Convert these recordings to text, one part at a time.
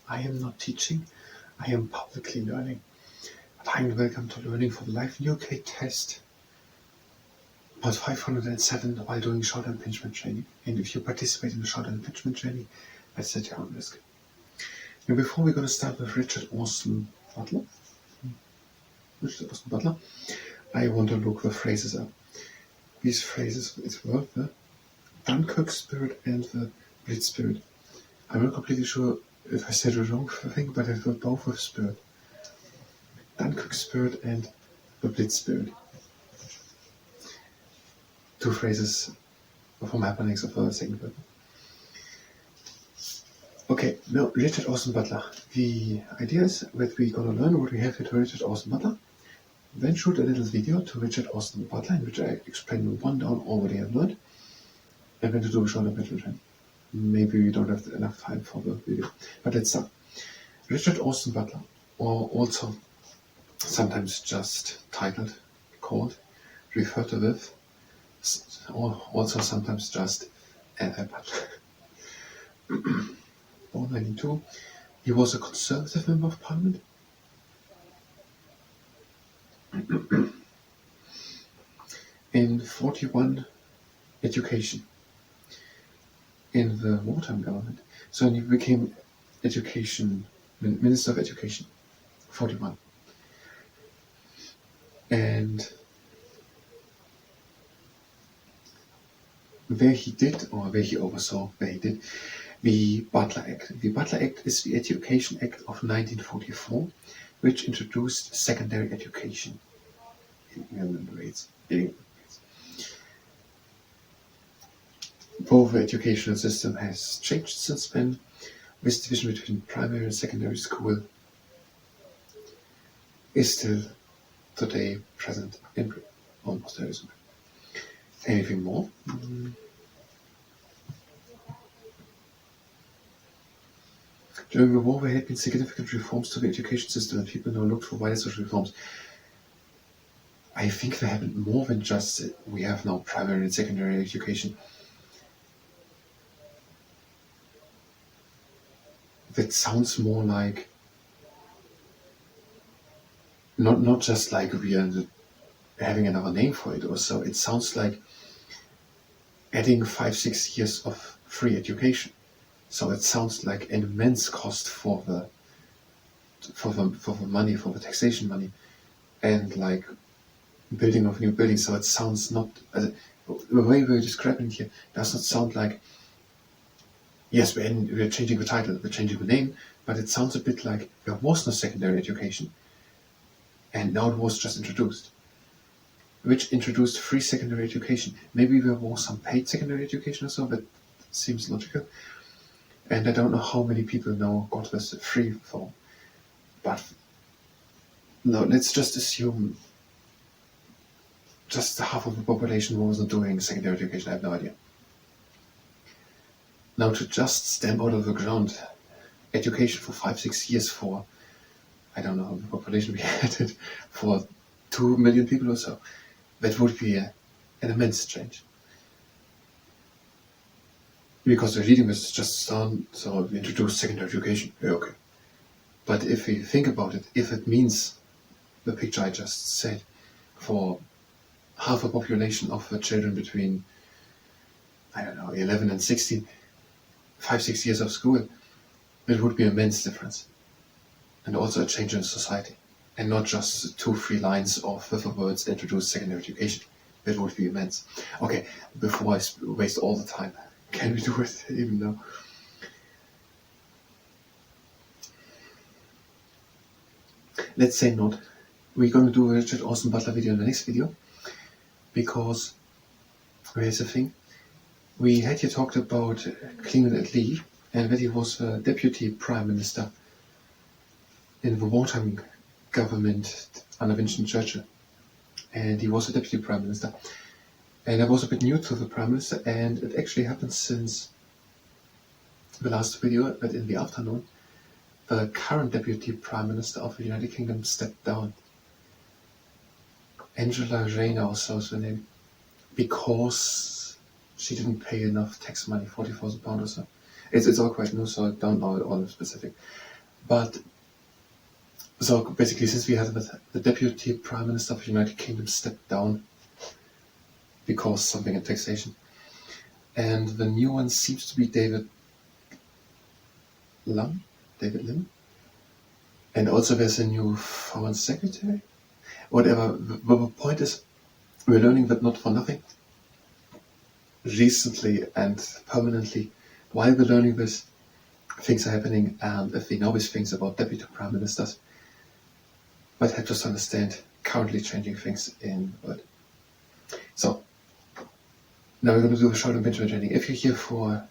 I am not teaching, I am publicly learning. Hi and welcome to Learning for the Life UK test part 507 while doing short impingement training. And if you participate in the short impingement training, that's at your own risk. Now before we're going to start with Richard Austin Butler, I want to look the phrases up. These phrases, it's were the Dunkirk spirit and the Blitz spirit. I'm not completely sure if I said the wrong thing, but I thought both with spirit. Dunkirk spirit and the Blitz spirit. Two phrases from happenings of the second World War. Okay, now Richard Austin Butler. The idea is that we're going to learn what we have here to Richard Austin Butler, then shoot a little video to Richard Austin Butler in which I explain one down all what I have learned, and then to do a short impingement training. Maybe we don't have enough time for the video, but let's start. Richard Austin Butler, or also sometimes just titled, called, referred to with, or also sometimes just Butler. Born 1992, he was a Conservative Member of Parliament. In 41, education in the wartime government. So he became Minister of Education, 41. And where he oversaw the Butler Act. The Butler Act is the Education Act of 1944, which introduced secondary education in England. Both the educational system has changed since then. This division between primary and secondary school is still today present in Britain, almost everywhere. Anything more? During the war, there had been significant reforms to the education system, and people now looked for wider social reforms. I think there happened more than just we have now primary and secondary education. That sounds more like not just like we are having another name for it or so. It sounds like adding 5-6 years of free education. So it sounds like an immense cost for the money, for the taxation money, and like building of new buildings. So it sounds not the way we're describing it here does not sound like, yes, we're changing the title, we're changing the name, but it sounds a bit like there was no secondary education, and now it was just introduced, which introduced free secondary education. Maybe there was some paid secondary education or so, but it seems logical. And I don't know how many people now got this free form. But no, let's just assume just half of the population wasn't doing secondary education. I have no idea. Now to just stamp out of the ground education for 5-6 years for, I don't know, the population we had it for 2 million people or so, that would be an immense change. Because the reading is just done, so we introduce secondary education. Yeah, okay. But if we think about it, if it means the picture I just said, for half a population of the children between, I don't know, 11 and 16, 5-6 years of school, it would be an immense difference. And also a change in society. And not just 2-3 lines of the words introduce secondary education. It would be immense. Okay, before I waste all the time, can we do it even though? Let's say not. We're going to do a Richard Austin Butler video in the next video, because here's the thing. We had here talked about Clement Attlee, and that he was the Deputy Prime Minister in the wartime government under Winston Churchill. And he was a Deputy Prime Minister. And I was a bit new to the Prime Minister, and it actually happened since the last video, that in the afternoon, the current Deputy Prime Minister of the United Kingdom stepped down. Angela Rayner or so is her name, because she didn't pay enough tax money, £40,000 or so. It's all quite new, so I don't know all the specific. But so basically, since we had the Deputy Prime Minister of the United Kingdom stepped down because something in taxation, and the new one seems to be David Lim, and also there's a new Foreign Secretary. Whatever. The point is, we're learning that not for nothing. Recently and permanently, while we're learning this, things are happening, and if we know these things about Deputy Prime Ministers, but help us understand currently changing things in the world. So, now we're going to do a short and pinch training. If you're here for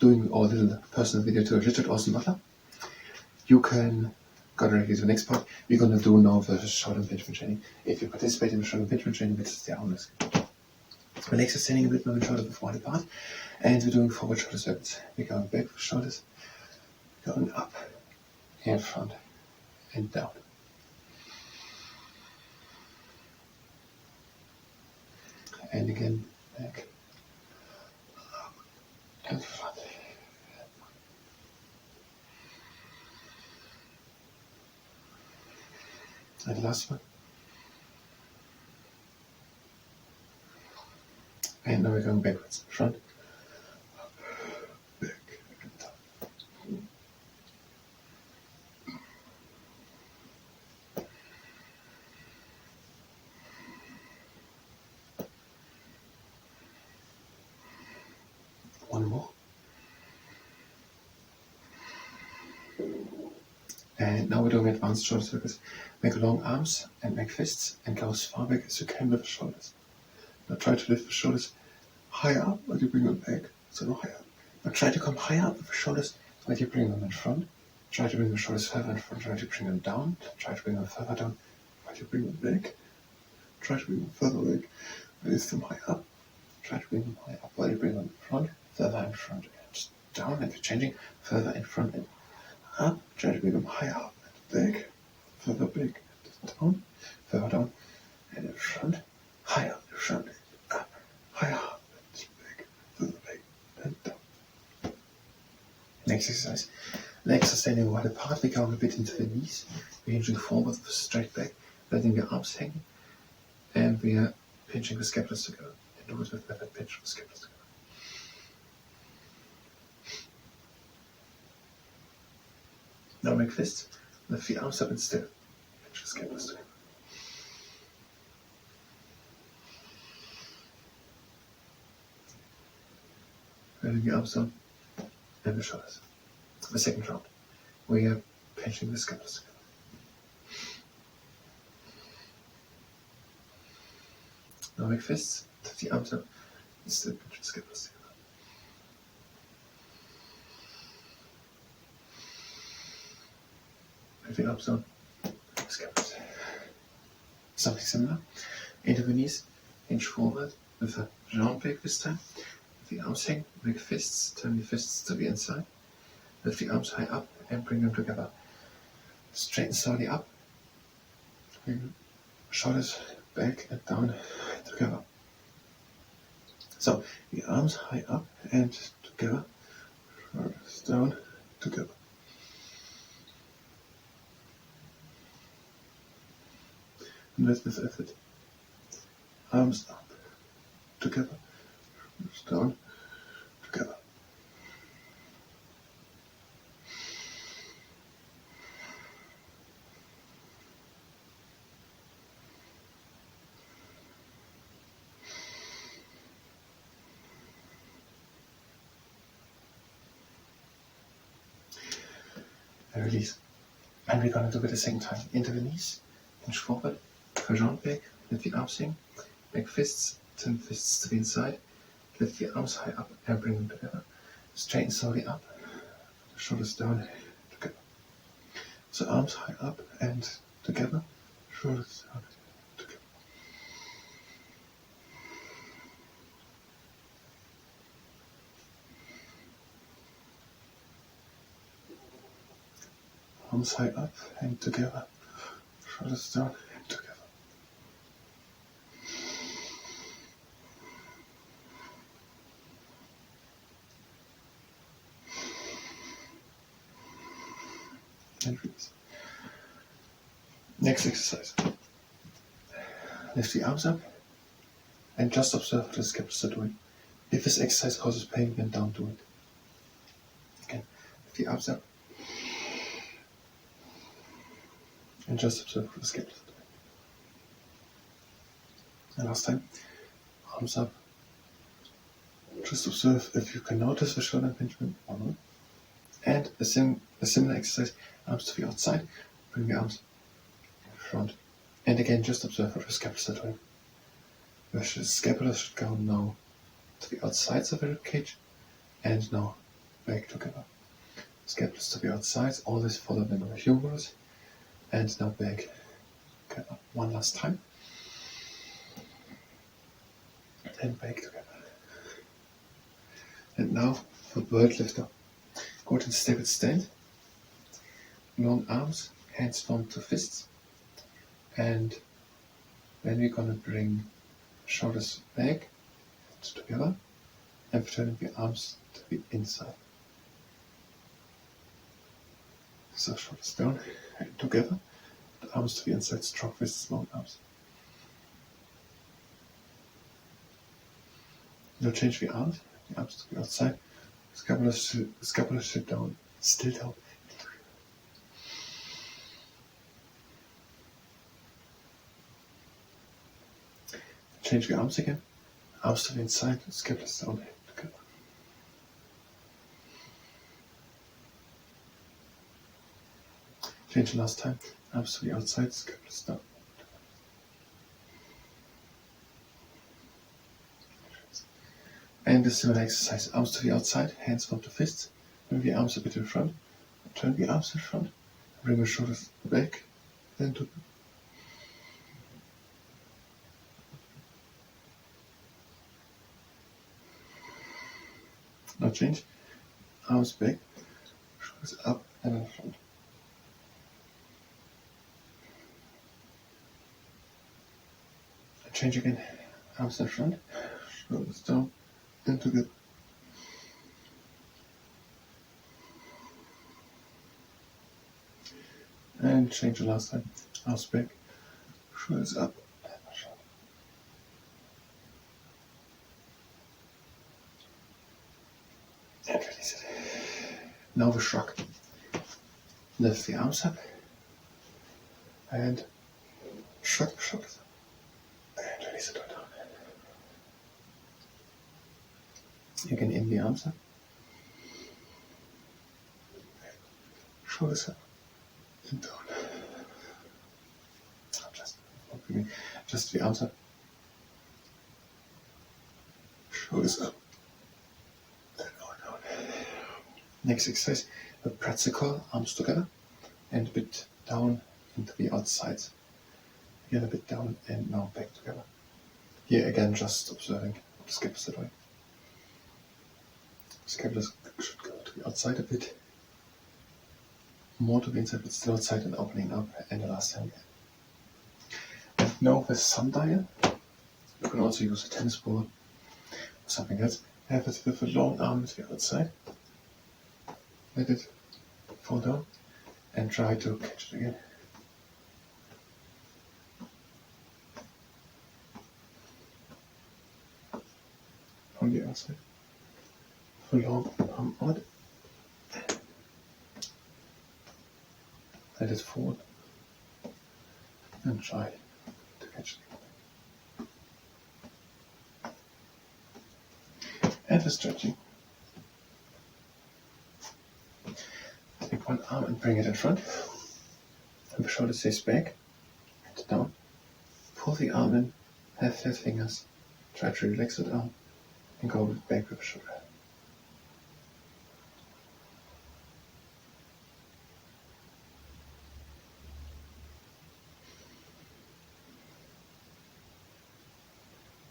doing our little personal video to Richard Austin Butler, you can go directly to the next part. We're going to do now the short and pinch training. If you participate in the short and pinch training, it's the honors. My legs are standing a bit more shoulders before apart, and we're doing forward shoulder circles. We're going back with shoulders, going up, and front, and down. And again, back, up, and front. And last one. And now we're going backwards. Front, up, back, and down. One more. And now we're doing advanced shoulder circles. Make long arms and make fists and go as far back as you can with the shoulders. Now try to lift the shoulders higher up while you bring them back. So no higher up. Now try to come higher up with the shoulders while you bring them in front. Try to bring the shoulders further in front. Try to bring them down. Try to bring them further down while you bring them back. Try to bring them further back. Lift them high up. Try to bring them high up while you bring them in front. Further in front and down. And you're changing. Further in front and up. Try to bring them higher up and back. Further back and down. Further down and in front. Higher in front and up. Higher up and back. Further back and down. Next exercise. Legs are standing wide apart. We go a bit into the knees. We're hinging forward with straight back, letting the arms hang. And we are pinching the scapulars together. And do it with method pinch the scapulars together. Now make fists. Lift the arms up and still. Pinch the scapulars together. Letting the arms down and the shoulders. The second round, we are pinching the scapulars together. Now make fists, lift the arms up, and still pinch the scapulars together. Lift the arms down, the scapulars. Something similar. Into the knees, hinge forward with a round back this time. Lift the arms hang, make fists, turn the fists to the inside. Lift the arms high up and bring them together. Straighten slowly up. Bring shoulders back and down together. So the arms high up and together. Shoulders down together. And with this effort, arms up together. Shoulders down together. And release. And we're going to do it the same time. Into the knees, hinge forward, round back, lift the arms hang, make fists, turn fists to the inside, lift the arms high up and bring them together. Straighten slowly up, shoulders down together. So arms high up and together, shoulders down together. Arms high up and together, shoulders down and together. and release. Next exercise. Lift the arms up and just observe what the scapulars are doing. If this exercise causes pain, then don't do it. Again, lift the arms up and just observe what the scapulars are doing. And last time, arms up. Just observe if you can notice the shoulder impingement or not. And a similar exercise, arms to the outside, bring the arms in front. And again, just observe what the scapulars are doing. The scapula should go now to the outsides of the rib cage and now back together. Scapulars to the outsides, always follow them on the humerus and now back together. One last time. And back together. And now for bird lifter. Go to the stable stand. Long arms, hands formed to fists. And then we're going to bring shoulders back together and turning the arms to the inside. So shoulders down and together, the arms to the inside, strong fists, long arms. Now change the arms to the outside, scapula sit down, still down. Change the arms again, arms to the inside, scapula down, together. Change the last time, arms to the outside, scapula down. And a similar exercise, arms to the outside, hands formed to fists, bring the arms a bit in front, turn the arms in front, bring the shoulders back, then to now change, arms back, shoulders up and in front. Change again, arms in front, shoulders down and together. And change the last time, arms back, shoulders up and in front. And release it. Now the shrug. Lift the arms up and shrug the shoulders up. And release it down. You can aim the arms up, shoulders up and down. Just the arms up, shoulders up, and down. Next exercise, a pretzel curl, arms together, and a bit down into the outsides. Again a bit down and now back together. Here again, just observing what the scapulars are doing. Scapulars should go to the outside a bit, more to the inside, but still outside and opening up, and the last time again. And now with sundial, you can also use a tennis ball or something else. Have it with a long arm to the outside. Let it fall down and try to catch it again. From the outside. For long arm out. Let it forward and try to catch it. And for stretching. Take one arm and bring it in front. And the shoulder stays back and down. Pull the arm in, have flat fingers. Try to relax the arm and go back with the shoulder.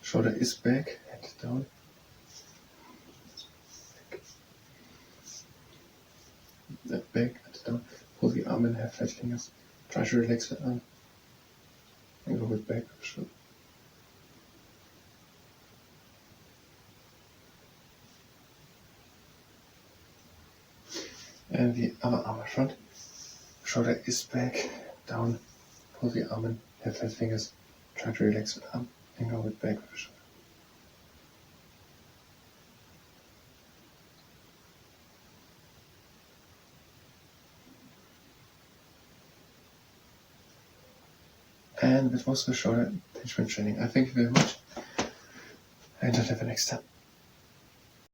Shoulder is back and down. Back and down. Pull the arm in, have flat fingers. Try to relax the arm and go with back with the shoulder. And the other arm in front. Shoulder is back, down, pull the arm in, have flat fingers, try to relax the arm and go with back with the shoulder. And that was the shoulder attachment training. I thank you very much and until the next time.